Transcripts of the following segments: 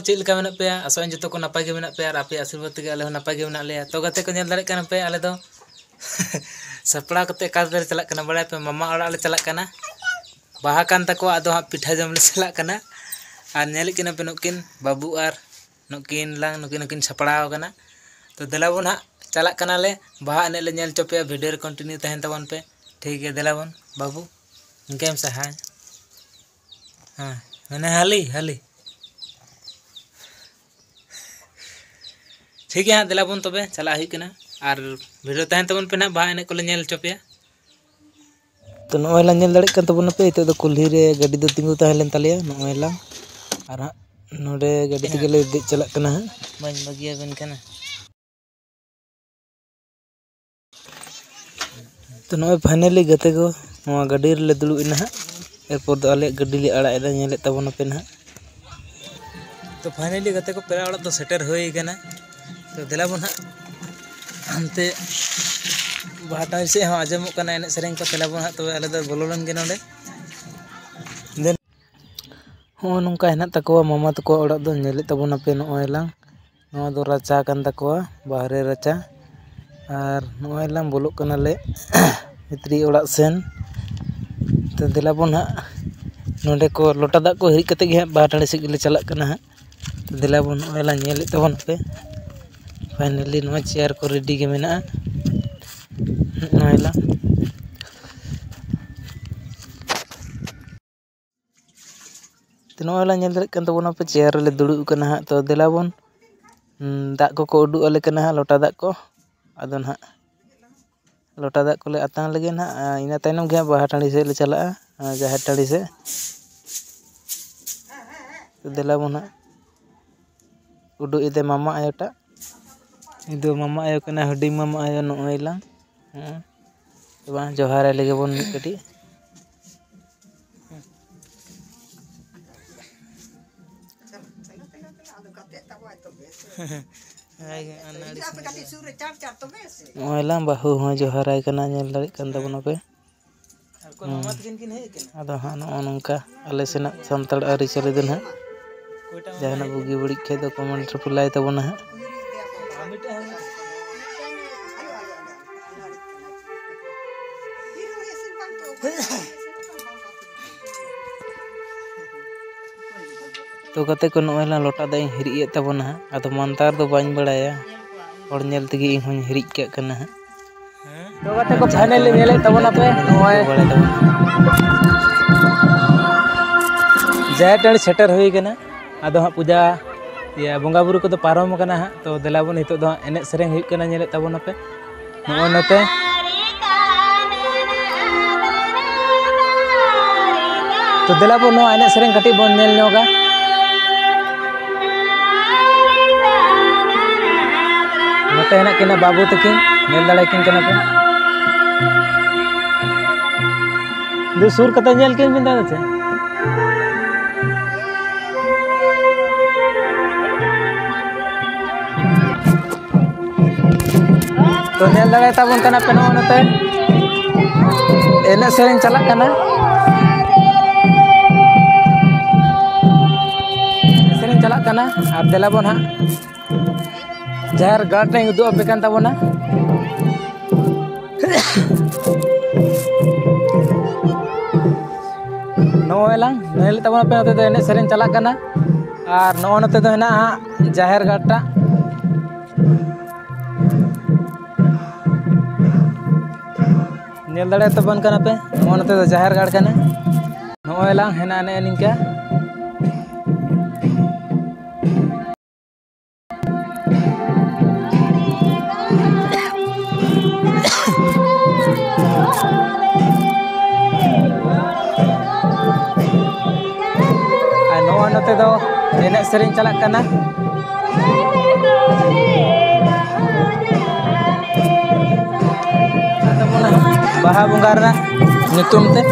Check लेका मेना पे आसोन जतो को नपाय गे मेना पे और आपे आशीर्वाद तेगे आले नपाय गे मेना ले तो गाते को नेल दाड़े कना पे आले दो सपड़ा कते कादर चला कना बड़ा पे मामा ओड़ा ले चला कना बाहा कान तको आदो हा पिठा जम ले चला कना और नेल किना पे नुकिन बाबू और नुकिन लांग नुकिन सपड़ाव कना तो देला बोन हा चला कना ले बाहा ने ले नेल चोपे वीडियो रे कंटिन्यू तहन तबन पे ठीक है देला बोन बाबू इनके हम सहाय हां मैंने हाली ठीक है हाँ देला बोन तबे चला हुई कना और वीडियो तहन तबन पे ना बाहा एने को ले नेल चोपे तो नोयला नेल दाड़े कन तबन पे इतो दो कुल्ही रे गाड़ी दो तिंगु तहलेन तलिया नोयला और नोडे गाड़ी तेगे ले दे चला कना बाñ बगिया बेन कना तो नोय फाइनली गते को नोआ गाड़ी रे ले दुलु इना एरपर दो आले गाड़ी ले आड़ा एदा नेले तबन पे ना तो फाइनली गते को पेरा ओड़ा तो सेटर होई कना तो देला बोन हमते बाटा से हाँ आजमो कना एने सेरें को देला बोन तो आले दो बोलोलन गे नोडे देन हो नोंका हेना तको मामा तको ओड़ा दो नेले तबन पे नोयलां नोआ दो राचा कान तको बाहरे राचा और नोयलां बोलो कना ले भितरी ओड़ा सेन तो देला बोन नोडे को लोटा दाग को हिज कते गे बाटाड़ी से ले चला कना तो देला बोन नोयलां नेले तबन पे फाइनली नोआ चेयर को रेडी गे मेना नोयलां तो नोयलां नेल दरे कन तबन पे चेयर ले दुड़ु कना तो देला बोन दाग को उडु आले कना लोटा दाग को आदो ना लोटा दाग को ले आतां लगे ना इना तायनम गे बाहा टाड़ी से ले चला जाहेर टाड़ी से तो देला बोन उडु इदे मामा आयोटा इदो मामा आयो कना हुडी मामा आयो नोयलां तो बा जोहार लगे बोन कटी नोयलां बाहु हो जोहाराय कना नेल दाड़े कन तबन पे आदो हाँ नो नोंका आले सेना सानताड़ आरि चले दन हा जहाना बुगी बड़ी खे दो कमेंट रे लाय तबन हा तो कते को नोयलां लोटा दाई हिरिए तबन हा आदो मानतार दो बाñ बड़ाया और नेल तेगे इन हों हिरिज के कना हा तो कते को फाइनली नेले तबन पे नोय बड़े तबन जाय टाड़ी सेटर हुई कना आदो हा पूजा या बंगा बुरु को तो पारम कना हा तो देला बोन हितो दो एने सेरें हुई कना नेले तबन पे नोय नते तो देला बोन नो एने सेरें कटी बोन नेल नोगा नते हेना किना बाबू तकिन नेल दाड़े किन कना पे दो सुर कते नेल किन बिंदा दे तो नेल दाड़े ताबन कना पे नो नते एने सेरें चला कना सेरें चला कना और देला बोन हा जहर गाट ने उदु पे कान तबना नोयलां नेल तबना पे नते दो एने सेरें चला कना और नो नते दो हेना जहर गाटा नेल दाड़े तबन कना पे नो नते दो जहर गाड़ कना नोयलां हेना ने निका नते दो एने सेरें चला कना बाहा बंगा रे नितुम ते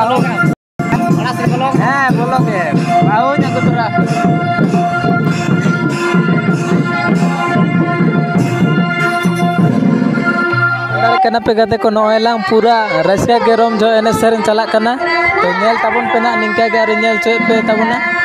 Bolong. Mana sering bolong? Bolong ya. Baunya keberat. Kenapa kata ko noe lang pura Russia ke rom jo ene sering calak kana to nyel tabun pena ningka ga nyel coy pe tabuna